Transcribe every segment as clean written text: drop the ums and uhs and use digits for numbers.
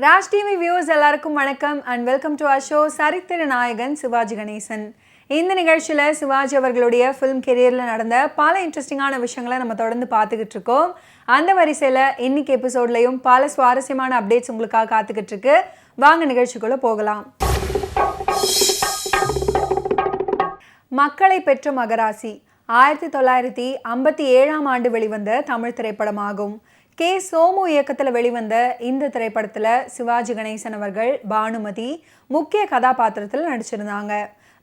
Raj TV viewers எல்லாருக்கும் வணக்கம் and welcome to our show சரித்திர நாயகன் சிவாஜி கணேசன். இந்த நிகழ்ச்சியில் சிவாஜி அவர்களுடைய ஃபிலிம் கெரியரில் நடந்த பல இன்ட்ரெஸ்டிங்கான விஷயங்களை நம்ம தொடர்ந்து பார்த்துக்கிட்டு இருக்கோம். அந்த வரிசையில் இன்னைக்கு எபிசோட்லையும் பல சுவாரஸ்யமான அப்டேட்ஸ் உங்களுக்காக காத்துக்கிட்டு இருக்கு. வாங்க நிகழ்ச்சிக்குள்ளே போகலாம். மக்களை பெற்ற மகராசி 1957 ஆண்டு வெளிவந்த தமிழ் திரைப்படமாகும். கே சோமு இயக்கத்தில் வெளிவந்த இந்த திரைப்படத்தில் சிவாஜி கணேசன் அவர்கள் பானுமதி முக்கிய கதாபாத்திரத்தில் நடிச்சிருந்தாங்க.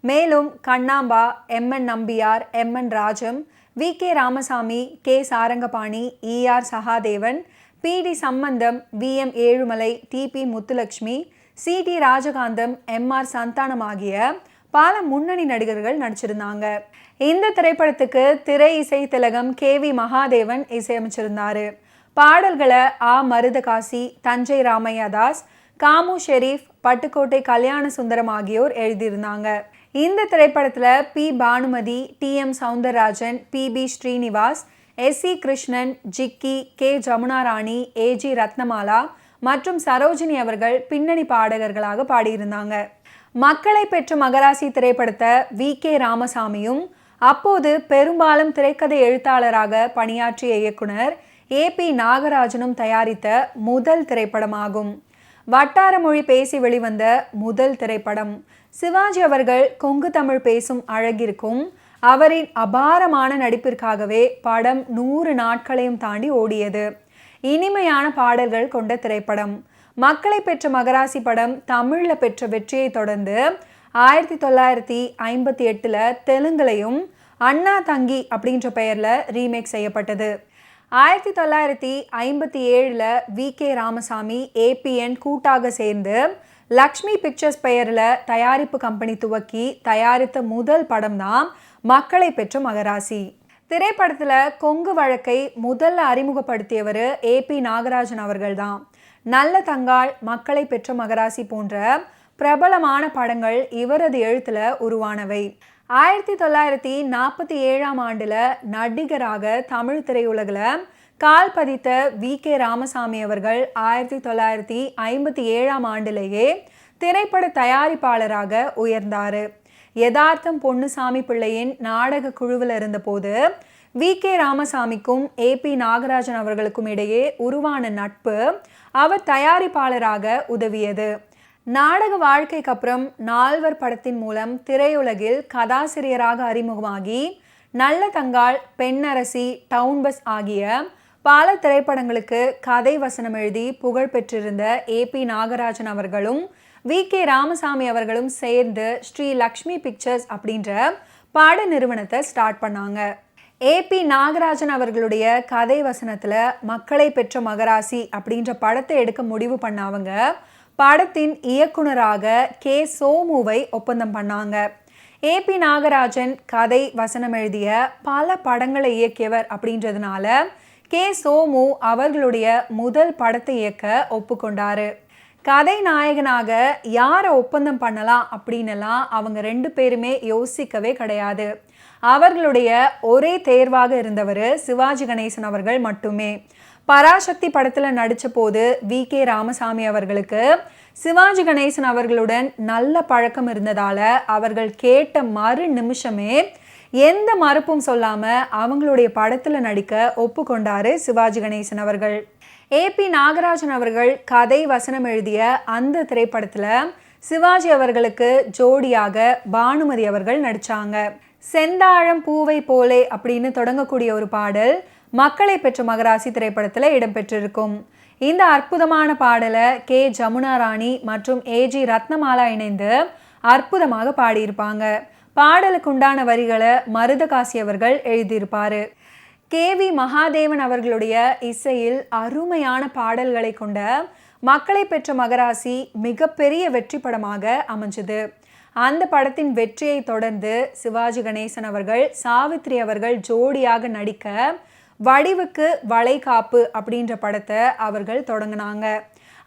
மேலும் Kannamba, MN Nambiar, MN Rajam, V K Ramasamy, K Sarangapani, ER Sahadevan, PD Sambandam, VM Ezhumalai, TP Muthulakshmi, CT Rajakantham, MR Santhanam ஆகிய பல முன்னணி நடிகர்கள் நடிச்சிருந்தாங்க. இந்த திரைப்படத்துக்கு திரை இசை திலகம் KV மகாதேவன் இசையமைச்சிருந்தாரு. பாடல்களை மருதகாசி, தஞ்சை ராமையாதாஸ், காமு ஷெரீப், பட்டுக்கோட்டை கல்யாண சுந்தரம் ஆகியோர் எழுதியிருந்தாங்க. இந்த திரைப்படத்தில் P Bhanumathi, TM Soundararajan, PB Srinivas, SC Krishnan, Jikki, K Jamuna ராணி, AG ரத்னமாலா மற்றும் சரோஜினி அவர்கள் பின்னணி பாடகர்களாக பாடியிருந்தாங்க. மக்களை பெற்ற மகராசி திரைப்படத்தை V K ராமசாமியும் அப்போது பெரும்பாலும் திரைக்கதை எழுத்தாளராக பணியாற்றிய இயக்குனர் AP நாகராஜனும் தயாரித்த முதல் திரைப்படமாகும். வட்டார மொழி பேசி வெளிவந்த முதல் திரைப்படம். சிவாஜி அவர்கள் கொங்கு தமிழ் பேசும் அழகிற்கும் அவரின் அபாரமான நடிப்பிற்காகவே படம் 100 நாட்களையும் தாண்டி ஓடியது. இனிமையான பாடல்கள் கொண்ட திரைப்படம். மக்களை பெற்ற மகராசி படம் தமிழில் பெற்ற வெற்றியை தொடர்ந்து 1958 தெலுங்குலையும் அண்ணா தங்கி அப்படின்ற பெயரில் ரீமேக் செய்யப்பட்டது. 1957 V K ராமசாமி, APN கூட்டாக சேர்ந்து லக்ஷ்மி பிக்சர்ஸ் பெயரில் தயாரிப்பு கம்பெனி துவக்கி தயாரித்த முதல் படம் தான் மக்களை பெற்ற மகராசி. திரைப்படத்தில் கொங்கு வழக்கை முதல்ல அறிமுகப்படுத்தியவர் AP நாகராஜன் அவர்கள் தான். நல்ல தங்காள், மக்களை பெற்ற மகராசி போன்ற பிரபலமான படங்கள் இவரது எழுத்துல உருவானவை. 1947 ஆண்டில் நடிகராக தமிழ் திரையுலகில் கால் பதித்த V K ராமசாமி அவர்கள் 1957 ஆண்டிலேயே திரைப்பட தயாரிப்பாளராக உயர்ந்தார். யதார்த்தம் பொன்னுசாமி பிள்ளையின் நாடக குழுவில் இருந்தபோது V K ராமசாமிக்கும் AP நாகராஜன் அவர்களுக்கும் இடையே உருவான நட்பு அவர் தயாரிப்பாளராக உதவியது. நாடக வாழ்க்கைக்கு அப்புறம் நால்வர் படத்தின் மூலம் திரையுலகில் கதாசிரியராக அறிமுகமாகி நல்ல தங்காள், பெண்ணரசி, டவுன் பஸ் ஆகிய பல திரைப்படங்களுக்கு கதை வசனம் எழுதி புகழ் பெற்றிருந்த AP நாகராஜன் அவர்களும் V K ராமசாமி அவர்களும் சேர்ந்து ஸ்ரீ லக்ஷ்மி பிக்சர்ஸ் அப்படின்ற பட நிறுவனத்தை ஸ்டார்ட் பண்ணாங்க. AP நாகராஜன் அவர்களுடைய கதை வசனத்தில் மக்களை பெற்ற மகராசி அப்படின்ற படத்தை எடுக்க முடிவு பண்ணவங்க படத்தின் இயக்குனராக K சோமுவை ஒப்பந்தம் பண்ணாங்க. AP நாகராஜன் கதை வசனம் எழுதிய பல படங்களை இயக்கியவர் அப்படின்றதுனால K சோமு அவர்களுடைய முதல் படத்தை இயக்க ஒப்புக்கொண்டாரு. கதை நாயகனாக யாரை ஒப்பந்தம் பண்ணலாம் அப்படின்னுலாம் அவங்க 2 பேருமே யோசிக்கவே கிடையாது. அவர்களுடைய ஒரே தேர்வாக இருந்தவர் சிவாஜி கணேசன் அவர்கள் மட்டுமே. பராசக்தி படத்தில் நடித்த போது V K ராமசாமி அவர்களுக்கு சிவாஜி கணேசன் அவர்களுடன் நல்ல பழக்கம் இருந்ததால் அவர்கள் கேட்ட மறு நிமிஷமே எந்த மறுப்பும் சொல்லாமல் அவங்களுடைய படத்தில் நடிக்க ஒப்புக்கொண்டாரு சிவாஜி கணேசன் அவர்கள். AP நாகராஜன் அவர்கள் கதை வசனம் எழுதிய அந்த திரைப்படத்தில் சிவாஜி அவர்களுக்கு ஜோடியாக பானுமதி அவர்கள் நடித்தாங்க. செந்தாழம் பூவை போலே அப்படின்னு தொடங்கக்கூடிய ஒரு பாடல் மக்களை பெற்ற மகராசி திரைப்படத்தில் இடம்பெற்றிருக்கும். இந்த அற்புதமான பாடலை K ஜமுனா ராணி மற்றும் AG ரத்னமாலா இணைந்து அற்புதமாக பாடியிருப்பாங்க. பாடலுக்கு உண்டான வரிகளை மருதகாசி அவர்கள் எழுதியிருப்பார். KV மகாதேவன் அவர்களுடைய இசையில் அருமையான பாடல்களை கொண்ட மக்களை பெற்ற மகராசி மிகப்பெரிய வெற்றி படமாக அமைஞ்சது. அந்த படத்தின் வெற்றியை தொடர்ந்து சிவாஜி கணேசன் அவர்கள் சாவித்ரி அவர்கள் ஜோடியாக நடிக்க வடிவுக்கு வளைகாப்பு அப்படின்ற படத்தை அவர்கள் தொடங்கினாங்க.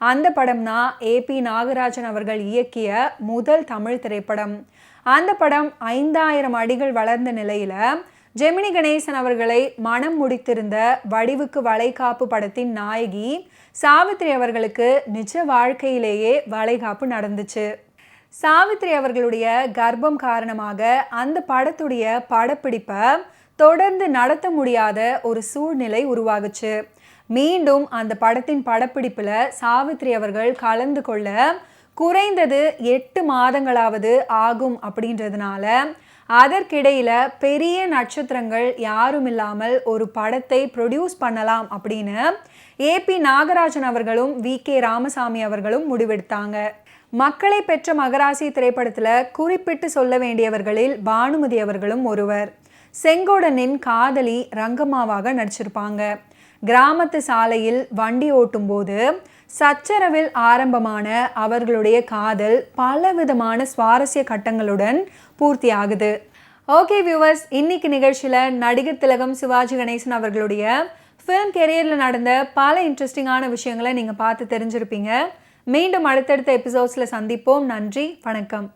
அந்த படம் தான் AP நாகராஜன் அவர்கள் இயக்கிய முதல் தமிழ் திரைப்படம். அந்த படம் 5000 அடிகள் வளர்ந்த நிலையில் ஜெமினி கணேசன் அவர்களை மனம் முடித்திருந்த வடிவுக்கு வளைகாப்பு படத்தின் நாயகி சாவித்ரி அவர்களுக்கு நிஜ வாழ்க்கையிலேயே வளைகாப்பு நடந்துச்சு. சாவித்ரி அவர்களுடைய கர்ப்பம் காரணமாக அந்த படத்துடைய படப்பிடிப்பை தொடர்ந்து நடத்த முடியாத ஒரு சூழ்நிலை உருவாகுச்சு. மீண்டும் அந்த படத்தின் படப்பிடிப்பில் சாவித்ரி அவர்கள் கலந்து கொள்ள குறைந்தது 8 மாதங்களாவது ஆகும் அப்படின்றதுனால அதற்கிடையில் பெரிய நட்சத்திரங்கள் யாரும் இல்லாமல் ஒரு படத்தை ப்ரொடியூஸ் பண்ணலாம் அப்படின்னு ஏபி நாகராஜன் அவர்களும் வி.கே. ராமசாமி அவர்களும் முடிவெடுத்தாங்க. மக்களை பெற்ற மகராசி திரைப்படத்தில் குறிப்பிட்டு சொல்ல வேண்டியவர்களில் பானுமதி அவர்களும் ஒருவர். செங்கோடனின் காதலி ரங்கம்மாவாக நடிச்சிருப்பாங்க. கிராமத்து சாலையில் வண்டி ஓட்டும் போது சச்சரவில் ஆரம்பமான அவர்களுடைய காதல் பலவிதமான சுவாரஸ்ய கட்டங்களுடன் பூர்த்தி ஆகுது. ஓகே வியூவர்ஸ், இன்னைக்கு நிகழ்ச்சியில் நடிகர் திலகம் சிவாஜி கணேசன் அவர்களுடைய ஃபிலிம் கெரியரில் நடந்த பல இன்ட்ரெஸ்டிங்கான விஷயங்களை நீங்கள் பார்த்து தெரிஞ்சிருப்பீங்க. மீண்டும் அடுத்தடுத்த எபிசோட்ஸில் சந்திப்போம். நன்றி, வணக்கம்.